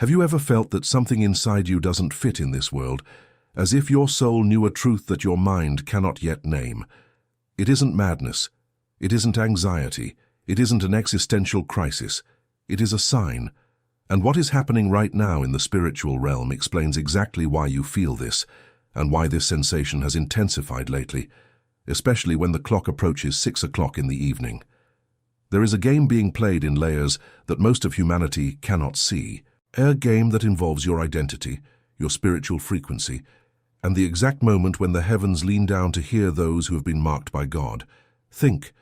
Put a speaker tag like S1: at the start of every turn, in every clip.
S1: Have you ever felt that something inside you doesn't fit in this world, as if your soul knew a truth that your mind cannot yet name? It isn't madness. It isn't anxiety. It isn't an existential crisis. It is a sign. And what is happening right now in the spiritual realm explains exactly why you feel this, and why this sensation has intensified lately, especially when the clock approaches 6 o'clock in the evening. There is a game being played in layers that most of humanity cannot see, a game that involves your identity, your spiritual frequency, and the exact moment when the heavens lean down to hear those who have been marked by God. Think,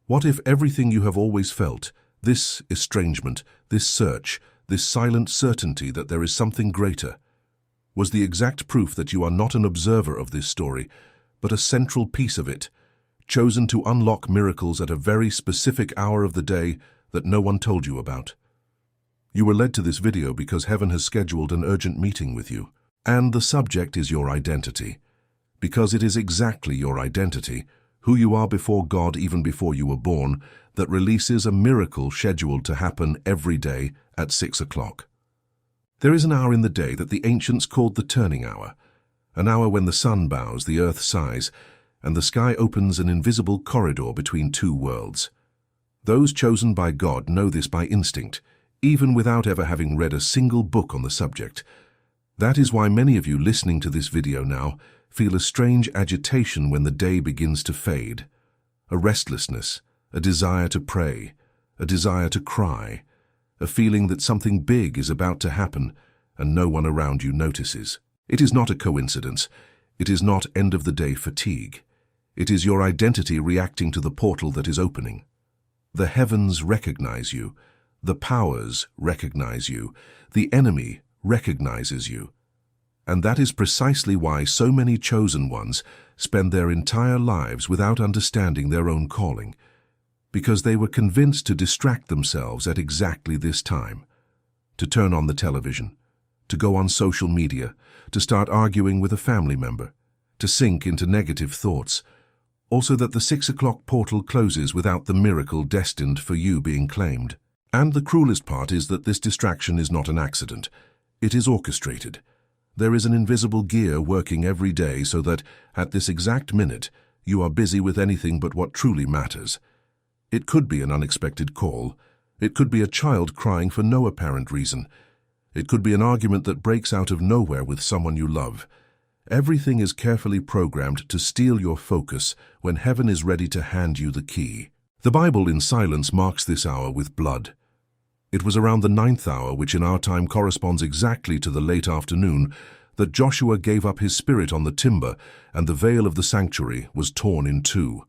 S1: what if everything you have always felt, this estrangement, this search, this silent certainty that there is something greater, was the exact proof that you are not an observer of this story, but a central piece of it, chosen to unlock miracles at a very specific hour of the day that no one told you about? You were led to this video because heaven has scheduled an urgent meeting with you. And the subject is your identity. Because it is exactly your identity, who you are before God even before you were born, that releases a miracle scheduled to happen every day at 6 o'clock. There is an hour in the day that the ancients called the turning hour, an hour when the sun bows, the earth sighs, and the sky opens an invisible corridor between two worlds. Those chosen by God know this by instinct, even without ever having read a single book on the subject. That is why many of you listening to this video now feel a strange agitation when the day begins to fade, a restlessness, a desire to pray, a desire to cry, a feeling that something big is about to happen and no one around you notices. It is not a coincidence. It is not end-of-the-day fatigue. It is your identity reacting to the portal that is opening. The heavens recognize you. The powers recognize you. The enemy recognizes you. And that is precisely why so many chosen ones spend their entire lives without understanding their own calling, because they were convinced to distract themselves at exactly this time, to turn on the television, to go on social media, to start arguing with a family member, to sink into negative thoughts, also that the 6 o'clock portal closes without the miracle destined for you being claimed. And the cruelest part is that this distraction is not an accident. It is orchestrated. There is an invisible gear working every day so that, at this exact minute, you are busy with anything but what truly matters. It could be an unexpected call. It could be a child crying for no apparent reason. It could be an argument that breaks out of nowhere with someone you love. Everything is carefully programmed to steal your focus when heaven is ready to hand you the key. The Bible in silence marks this hour with blood. It was around the 9th hour, which in our time corresponds exactly to the late afternoon, that Joshua gave up his spirit on the timber and the veil of the sanctuary was torn in two.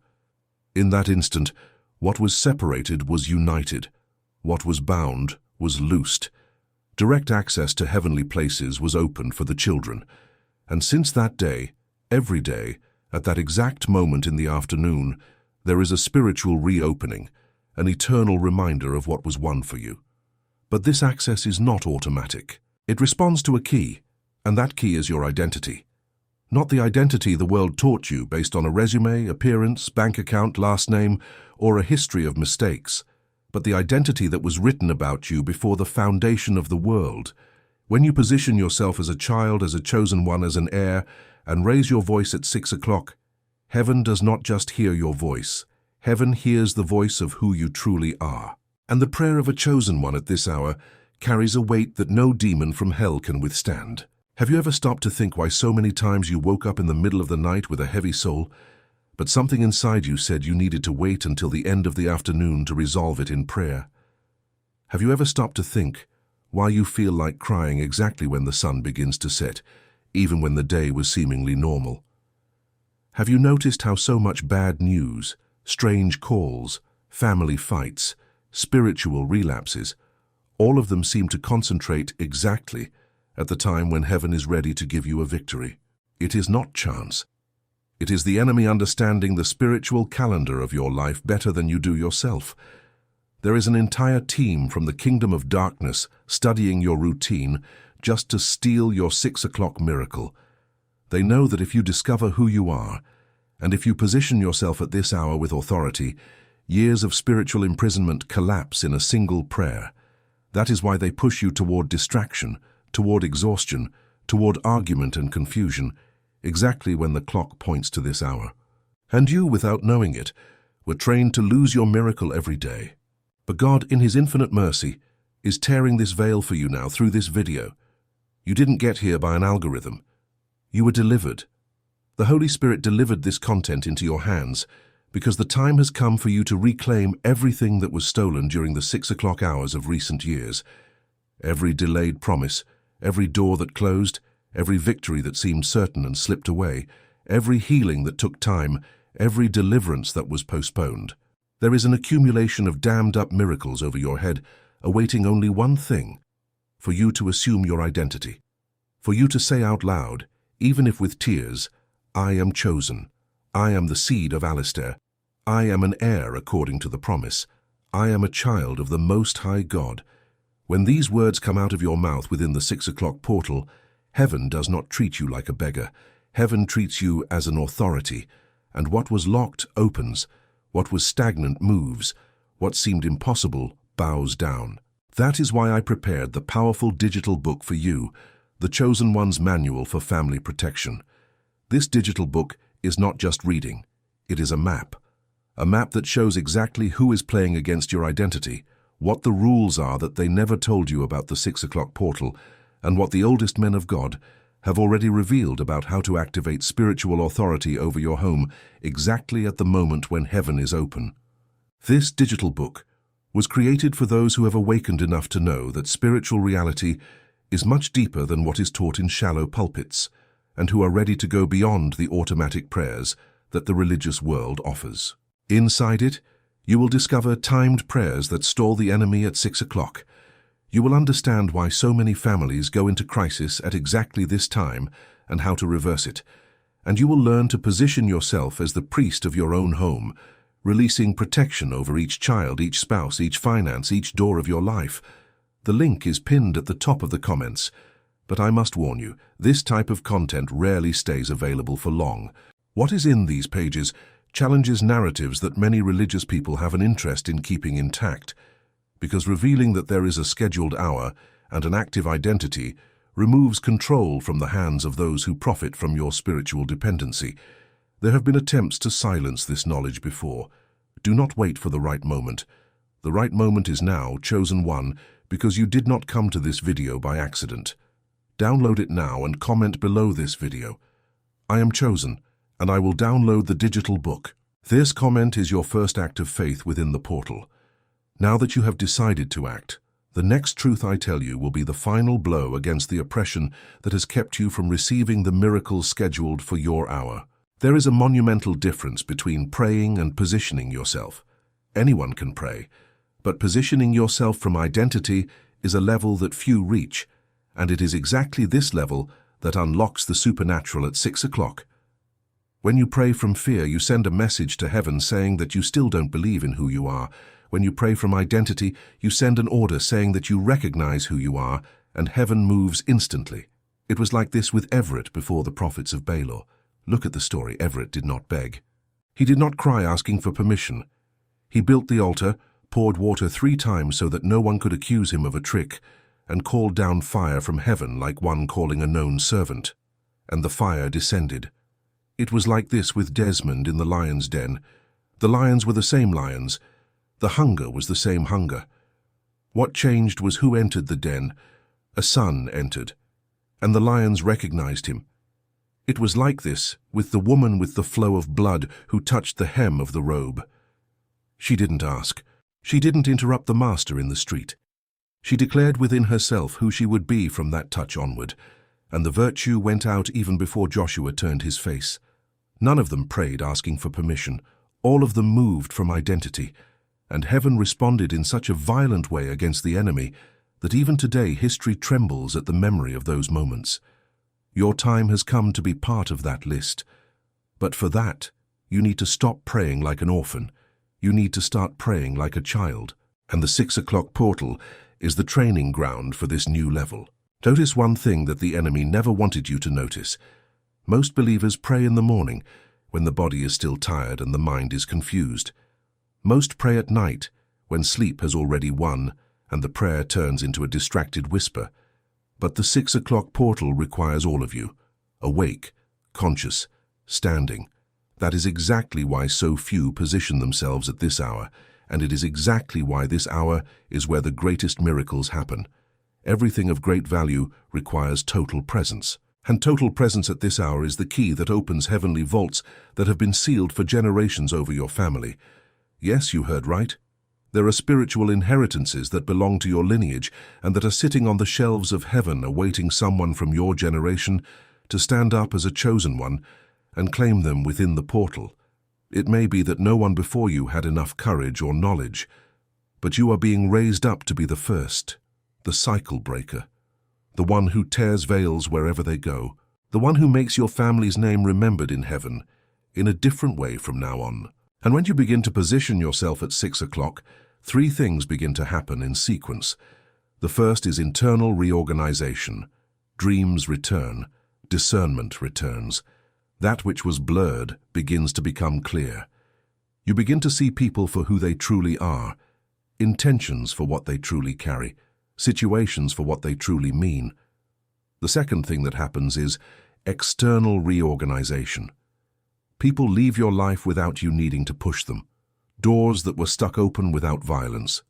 S1: In that instant, what was separated was united. What was bound was loosed. Direct access to heavenly places was opened for the children. And since that day, every day, at that exact moment in the afternoon, there is a spiritual reopening, an eternal reminder of what was won for you. But this access is not automatic. It responds to a key, and that key is your identity. Not the identity the world taught you based on a resume, appearance, bank account, last name, or a history of mistakes, but the identity that was written about you before the foundation of the world. When you position yourself as a child, as a chosen one, as an heir, and raise your voice at 6 o'clock, heaven does not just hear your voice. Heaven hears the voice of who you truly are. And the prayer of a chosen one at this hour carries a weight that no demon from hell can withstand. Have you ever stopped to think why so many times you woke up in the middle of the night with a heavy soul, but something inside you said you needed to wait until the end of the afternoon to resolve it in prayer? Have you ever stopped to think why you feel like crying exactly when the sun begins to set, even when the day was seemingly normal? Have you noticed how so much bad news, strange calls, family fights, spiritual relapses, all of them seem to concentrate exactly at the time when heaven is ready to give you a victory? It is not chance. It is the enemy understanding the spiritual calendar of your life better than you do yourself. There is an entire team from the kingdom of darkness studying your routine just to steal your 6 o'clock miracle. They know that if you discover who you are, and if you position yourself at this hour with authority, years of spiritual imprisonment collapse in a single prayer. That is why they push you toward distraction, toward exhaustion, toward argument and confusion, exactly when the clock points to this hour. And you, without knowing it, were trained to lose your miracle every day. But God, in His infinite mercy, is tearing this veil for you now through this video. You didn't get here by an algorithm. You were delivered. The Holy Spirit delivered this content into your hands because the time has come for you to reclaim everything that was stolen during the 6 o'clock hours of recent years. Every delayed promise, every door that closed, every victory that seemed certain and slipped away, every healing that took time, every deliverance that was postponed. There is an accumulation of dammed-up miracles over your head, awaiting only one thing: for you to assume your identity. For you to say out loud, even if with tears, "I am chosen. I am the seed of Alistair. I am an heir according to the promise. I am a child of the Most High God." When these words come out of your mouth within the 6 o'clock portal, heaven does not treat you like a beggar. Heaven treats you as an authority, and what was locked opens, what was stagnant moves, what seemed impossible bows down. That is why I prepared the powerful digital book for you, The Chosen One's Manual for Family Protection. This digital book is not just reading, it is a map that shows exactly who is playing against your identity, what the rules are that they never told you about the 6 o'clock portal, and what the oldest men of God have already revealed about how to activate spiritual authority over your home exactly at the moment when heaven is open. This digital book was created for those who have awakened enough to know that spiritual reality is much deeper than what is taught in shallow pulpits, and who are ready to go beyond the automatic prayers that the religious world offers. Inside it, you will discover timed prayers that stall the enemy at 6 o'clock. You will understand why so many families go into crisis at exactly this time and how to reverse it. And you will learn to position yourself as the priest of your own home, releasing protection over each child, each spouse, each finance, each door of your life. The link is pinned at the top of the comments, but I must warn you, this type of content rarely stays available for long. What is in these pages challenges narratives that many religious people have an interest in keeping intact, because revealing that there is a scheduled hour and an active identity removes control from the hands of those who profit from your spiritual dependency. There have been attempts to silence this knowledge before. Do not wait for the right moment. The right moment is now, chosen one, because you did not come to this video by accident. Download it now and comment below this video. I am chosen, and I will download the digital book. This comment is your first act of faith within the portal. Now that you have decided to act, the next truth I tell you will be the final blow against the oppression that has kept you from receiving the miracles scheduled for your hour. There is a monumental difference between praying and positioning yourself. Anyone can pray, but positioning yourself from identity is a level that few reach, and it is exactly this level that unlocks the supernatural at 6 o'clock. When you pray from fear, you send a message to heaven saying that you still don't believe in who you are. When you pray from identity, you send an order saying that you recognize who you are, and heaven moves instantly. It was like this with Everett before the prophets of Baal. Look at the story. Everett did not beg. He did not cry asking for permission. He built the altar, poured water 3 times so that no one could accuse him of a trick, and called down fire from heaven like one calling a known servant. And the fire descended. It was like this with Desmond in the lion's den. The lions were the same lions. The hunger was the same hunger. What changed was who entered the den. A son entered, and the lions recognized him. It was like this with the woman with the flow of blood who touched the hem of the robe. She didn't ask. She didn't interrupt the master in the street. She declared within herself who she would be from that touch onward, and the virtue went out even before Joshua turned his face. None of them prayed asking for permission. All of them moved from identity, and heaven responded in such a violent way against the enemy that even today history trembles at the memory of those moments. Your time has come to be part of that list. But for that, you need to stop praying like an orphan. You need to start praying like a child. And the 6 o'clock portal is the training ground for this new level. Notice one thing that the enemy never wanted you to notice. Most believers pray in the morning, when the body is still tired and the mind is confused. Most pray at night, when sleep has already won, and the prayer turns into a distracted whisper. But the 6 o'clock portal requires all of you, awake, conscious, standing. That is exactly why so few position themselves at this hour, and it is exactly why this hour is where the greatest miracles happen. Everything of great value requires total presence. And total presence at this hour is the key that opens heavenly vaults that have been sealed for generations over your family. Yes, you heard right. There are spiritual inheritances that belong to your lineage and that are sitting on the shelves of heaven awaiting someone from your generation to stand up as a chosen one and claim them within the portal. It may be that no one before you had enough courage or knowledge, but you are being raised up to be the first, the cycle breaker, the one who tears veils wherever they go, the one who makes your family's name remembered in heaven in a different way from now on. And when you begin to position yourself at 6 o'clock, 3 things begin to happen in sequence. The first is internal reorganization. Dreams return. Discernment returns. That which was blurred begins to become clear. You begin to see people for who they truly are, intentions for what they truly carry, situations for what they truly mean. The second thing that happens is external reorganization. People leave your life without you needing to push them. Doors that were stuck open without violence.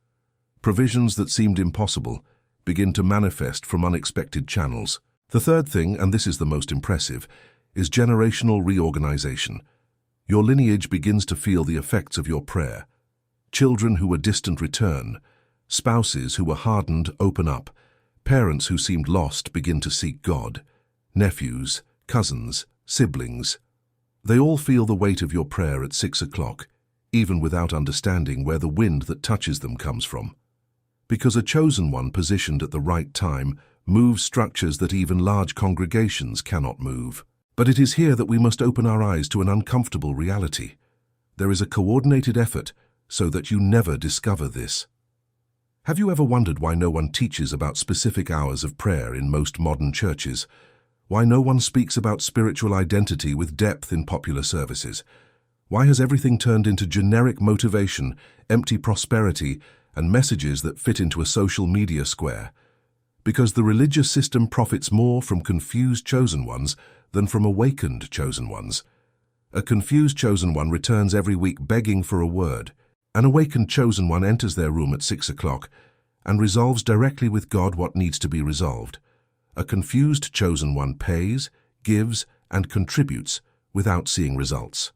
S1: Provisions that seemed impossible begin to manifest from unexpected channels. The third thing, and this is the most impressive, is generational reorganization. Your lineage begins to feel the effects of your prayer. Children who were distant return. Spouses who were hardened open up. Parents who seemed lost begin to seek God. Nephews, cousins, siblings. They all feel the weight of your prayer at 6 o'clock, even without understanding where the wind that touches them comes from. Because a chosen one positioned at the right time moves structures that even large congregations cannot move. But it is here that we must open our eyes to an uncomfortable reality. There is a coordinated effort so that you never discover this. Have you ever wondered why no one teaches about specific hours of prayer in most modern churches? Why no one speaks about spiritual identity with depth in popular services? Why has everything turned into generic motivation, empty prosperity, and messages that fit into a social media square? Because the religious system profits more from confused chosen ones than from awakened chosen ones. A confused chosen one returns every week begging for a word. An awakened chosen one enters their room at 6 o'clock and resolves directly with God what needs to be resolved. A confused chosen one pays, gives, and contributes without seeing results.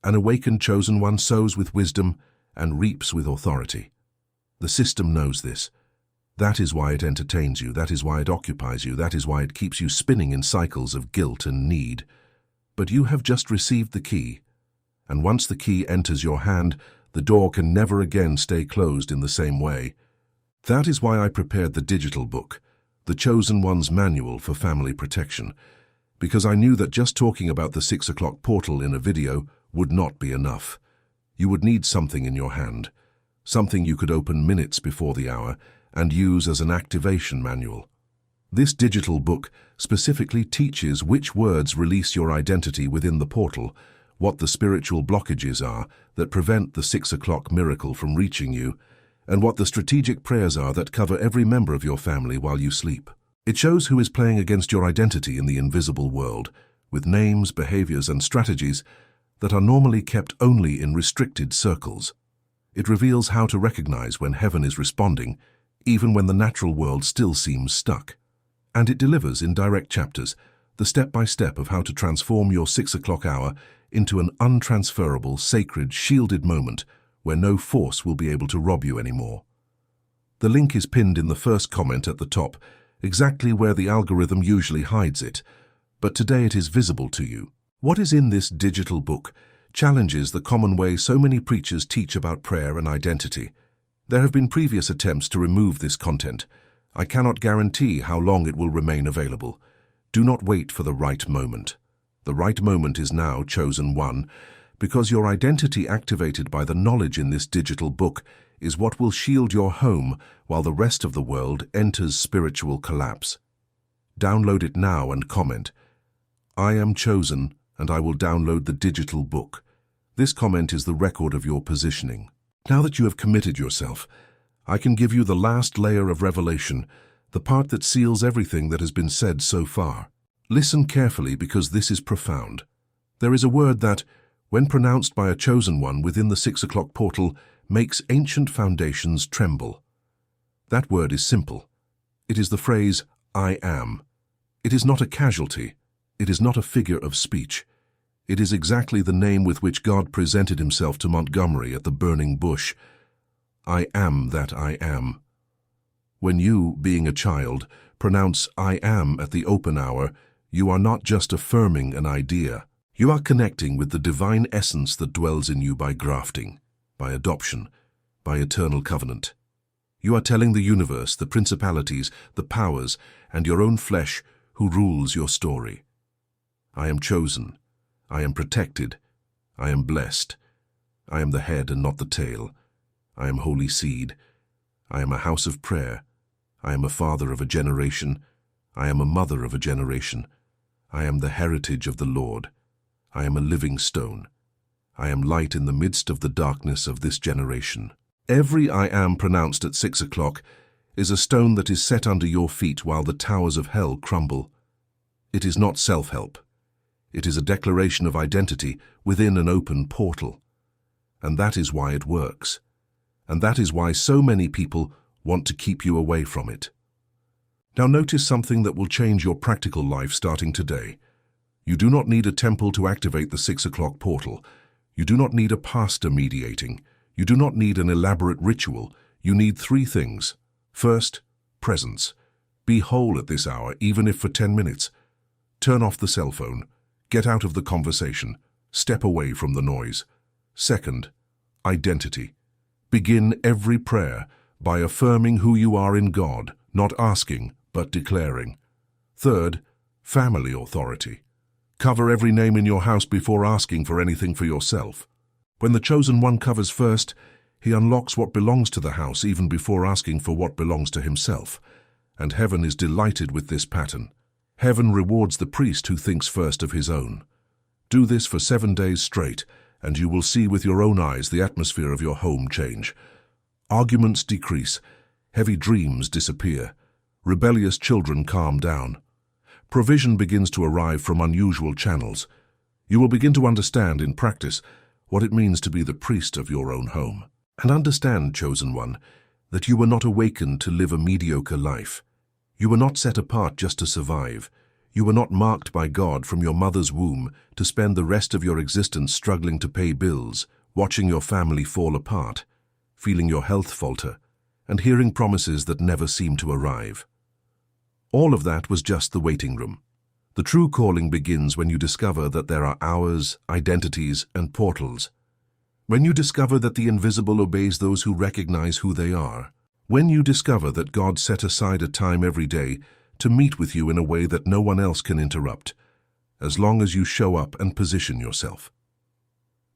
S1: An awakened chosen one sows with wisdom and reaps with authority. The system knows this. That is why it entertains you, that is why it occupies you, that is why it keeps you spinning in cycles of guilt and need. But you have just received the key, and once the key enters your hand, the door can never again stay closed in the same way. That is why I prepared the digital book, The Chosen One's Manual for Family Protection, because I knew that just talking about the 6 o'clock portal in a video would not be enough. You would need something in your hand, something you could open minutes before the hour and use as an activation manual. This digital book specifically teaches which words release your identity within the portal, what the spiritual blockages are that prevent the 6 o'clock miracle from reaching you, and what the strategic prayers are that cover every member of your family while you sleep. It shows who is playing against your identity in the invisible world, with names, behaviors, and strategies that are normally kept only in restricted circles. It reveals how to recognize when heaven is responding, even when the natural world still seems stuck. And it delivers in direct chapters the step-by-step of how to transform your 6 o'clock hour into an untransferable, sacred, shielded moment where no force will be able to rob you anymore. The link is pinned in the first comment at the top, exactly where the algorithm usually hides it, but today it is visible to you. What is in this digital book challenges the common way so many preachers teach about prayer and identity. There have been previous attempts to remove this content. I cannot guarantee how long it will remain available. Do not wait for the right moment. The right moment is now, chosen one, because your identity activated by the knowledge in this digital book is what will shield your home while the rest of the world enters spiritual collapse. Download it now and comment, "I am chosen and I will download the digital book." This comment is the record of your positioning. Now that you have committed yourself, I can give you the last layer of revelation, the part that seals everything that has been said so far. Listen carefully because this is profound. There is a word that, when pronounced by a chosen one within the 6 o'clock portal, makes ancient foundations tremble. That word is simple. It is the phrase, I am. It is not a casualty. It is not a figure of speech. It is exactly the name with which God presented himself to Montgomery at the burning bush. I am that I am. When you, being a child, pronounce I am at the open hour, you are not just affirming an idea. You are connecting with the divine essence that dwells in you by grafting, by adoption, by eternal covenant. You are telling the universe, the principalities, the powers, and your own flesh who rules your story. I am chosen. I am protected. I am blessed. I am the head and not the tail. I am holy seed. I am a house of prayer. I am a father of a generation. I am a mother of a generation. I am the heritage of the Lord. I am a living stone. I am light in the midst of the darkness of this generation. Every I am pronounced at 6 o'clock is a stone that is set under your feet while the towers of hell crumble. It is not self-help. It is a declaration of identity within an open portal. And that is why it works. And that is why so many people want to keep you away from it. Now notice something that will change your practical life starting today. You do not need a temple to activate the 6 o'clock portal. You do not need a pastor mediating. You do not need an elaborate ritual. You need 3 things. First, presence. Be whole at this hour, even if for 10 minutes. Turn off the cell phone. Get out of the conversation. Step away from the noise. Second, identity. Begin every prayer by affirming who you are in God, not asking, but declaring. Third, family authority. Cover every name in your house before asking for anything for yourself. When the chosen one covers first, he unlocks what belongs to the house even before asking for what belongs to himself. And heaven is delighted with this pattern. Heaven rewards the priest who thinks first of his own. Do this for 7 days straight, and you will see with your own eyes the atmosphere of your home change. Arguments decrease, heavy dreams disappear, rebellious children calm down. Provision begins to arrive from unusual channels. You will begin to understand in practice what it means to be the priest of your own home. And understand, chosen one, that you were not awakened to live a mediocre life. You were not set apart just to survive. You were not marked by God from your mother's womb to spend the rest of your existence struggling to pay bills, watching your family fall apart, feeling your health falter, and hearing promises that never seem to arrive. All of that was just the waiting room. The true calling begins when you discover that there are hours, identities, and portals. When you discover that the invisible obeys those who recognize who they are. When you discover that God set aside a time every day to meet with you in a way that no one else can interrupt, as long as you show up and position yourself.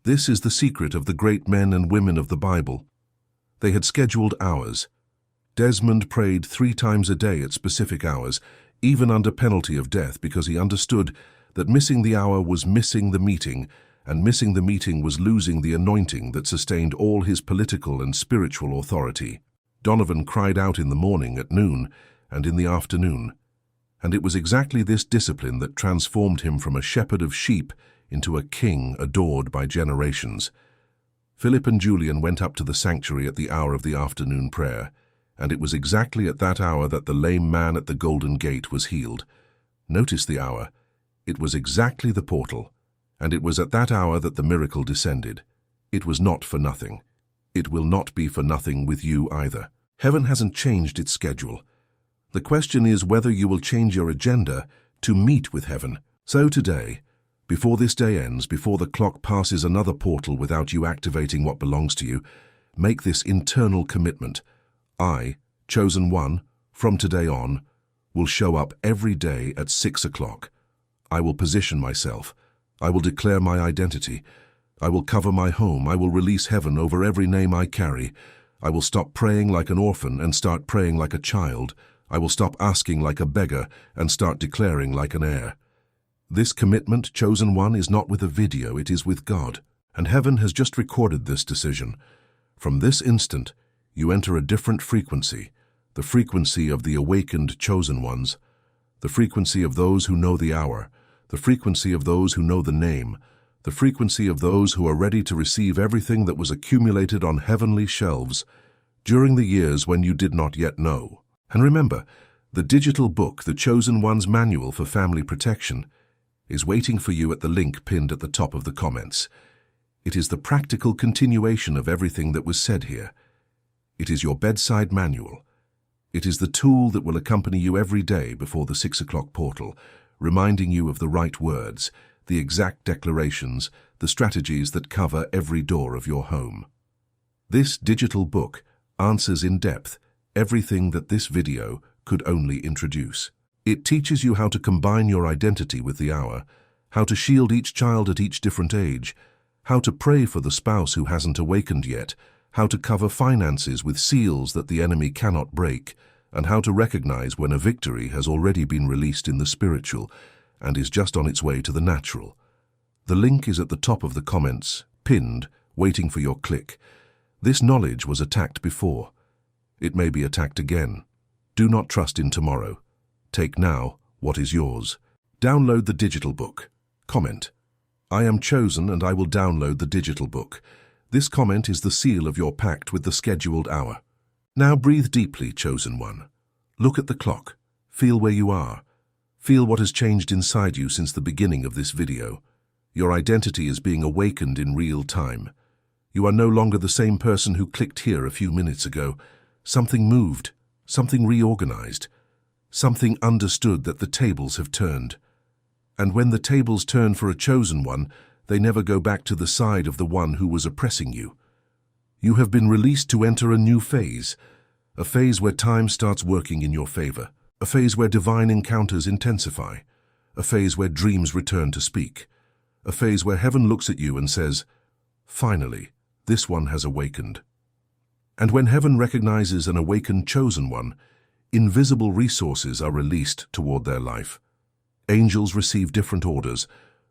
S1: This is the secret of the great men and women of the Bible. They had scheduled hours. Desmond prayed 3 times a day at specific hours, even under penalty of death, because he understood that missing the hour was missing the meeting, and missing the meeting was losing the anointing that sustained all his political and spiritual authority. Donovan cried out in the morning, at noon, and in the afternoon. And it was exactly this discipline that transformed him from a shepherd of sheep into a king adored by generations. Philip and Julian went up to the sanctuary at the hour of the afternoon prayer, and it was exactly at that hour that the lame man at the Golden Gate was healed. Notice the hour. It was exactly the portal, and it was at that hour that the miracle descended. It was not for nothing. It will not be for nothing with you either. Heaven hasn't changed its schedule. The question is whether you will change your agenda to meet with heaven. So today, before this day ends, before the clock passes another portal without you activating what belongs to you, make this internal commitment. I, chosen one, from today on, will show up every day at 6 o'clock. I will position myself. I will declare my identity. I will cover my home. I will release heaven over every name I carry. I will stop praying like an orphan and start praying like a child. I will stop asking like a beggar and start declaring like an heir. This commitment, chosen one, is not with a video, it is with God. And heaven has just recorded this decision. From this instant, you enter a different frequency, the frequency of the awakened chosen ones, the frequency of those who know the hour, the frequency of those who know the name, the frequency of those who are ready to receive everything that was accumulated on heavenly shelves during the years when you did not yet know. And remember, the digital book, The Chosen One's Manual for Family Protection, is waiting for you at the link pinned at the top of the comments. It is the practical continuation of everything that was said here. It is your bedside manual. It is the tool that will accompany you every day before the 6 o'clock portal, reminding you of the right words, the exact declarations, the strategies that cover every door of your home. This digital book answers in depth everything that this video could only introduce. It teaches you how to combine your identity with the hour, how to shield each child at each different age, how to pray for the spouse who hasn't awakened yet, how to cover finances with seals that the enemy cannot break, and how to recognize when a victory has already been released in the spiritual and is just on its way to the natural. The link is at the top of the comments, pinned, waiting for your click. This knowledge was attacked before. It may be attacked again. Do not trust in tomorrow. Take now what is yours. Download the digital book. Comment: I am chosen and I will download the digital book. This comment is the seal of your pact with the scheduled hour. Now breathe deeply, chosen one. Look at the clock. Feel where you are. Feel what has changed inside you since the beginning of this video. Your identity is being awakened in real time. You are no longer the same person who clicked here a few minutes ago. Something moved. Something reorganized. Something understood that the tables have turned. And when the tables turn for a chosen one, they never go back to the side of the one who was oppressing you. You have been released to enter a new phase, a phase where time starts working in your favor, a phase where divine encounters intensify, a phase where dreams return to speak, a phase where heaven looks at you and says, "Finally, this one has awakened." And when heaven recognizes an awakened chosen one, invisible resources are released toward their life. Angels receive different orders.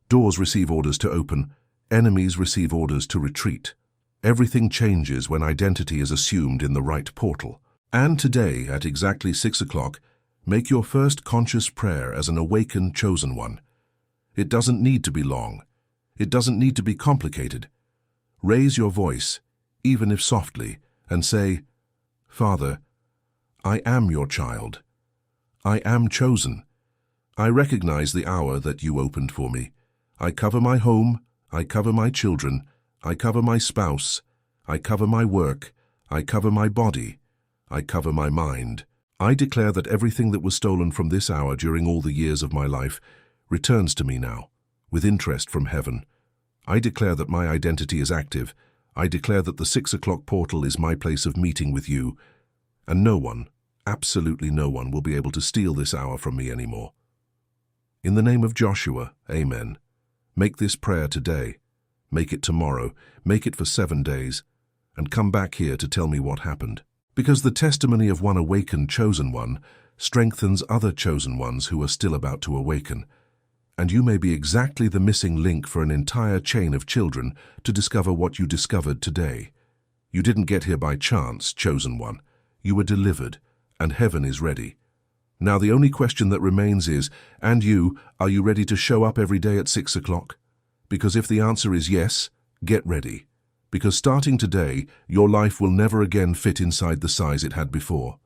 S1: Doors receive orders to open. Enemies receive orders to retreat. Everything changes when identity is assumed in the right portal. And today, at exactly 6 o'clock, make your first conscious prayer as an awakened chosen one. It doesn't need to be long. It doesn't need to be complicated. Raise your voice, even if softly, and say, "Father, I am your child. I am chosen. I recognize the hour that you opened for me. I cover my home. I cover my children. I cover my spouse. I cover my work. I cover my body. I cover my mind. I declare that everything that was stolen from this hour during all the years of my life returns to me now, with interest from heaven. I declare that my identity is active. I declare that the 6 o'clock portal is my place of meeting with you, and no one, absolutely no one, will be able to steal this hour from me anymore. In the name of Joshua, amen. Make this prayer today. Make it tomorrow. Make it for 7 days. And come back here to tell me what happened. Because the testimony of one awakened chosen one strengthens other chosen ones who are still about to awaken. And you may be exactly the missing link for an entire chain of children to discover what you discovered today. You didn't get here by chance, chosen one. You were delivered, and heaven is ready. Now the only question that remains is, and you, are you ready to show up every day at 6 o'clock? Because if the answer is yes, get ready. Because starting today, your life will never again fit inside the size it had before.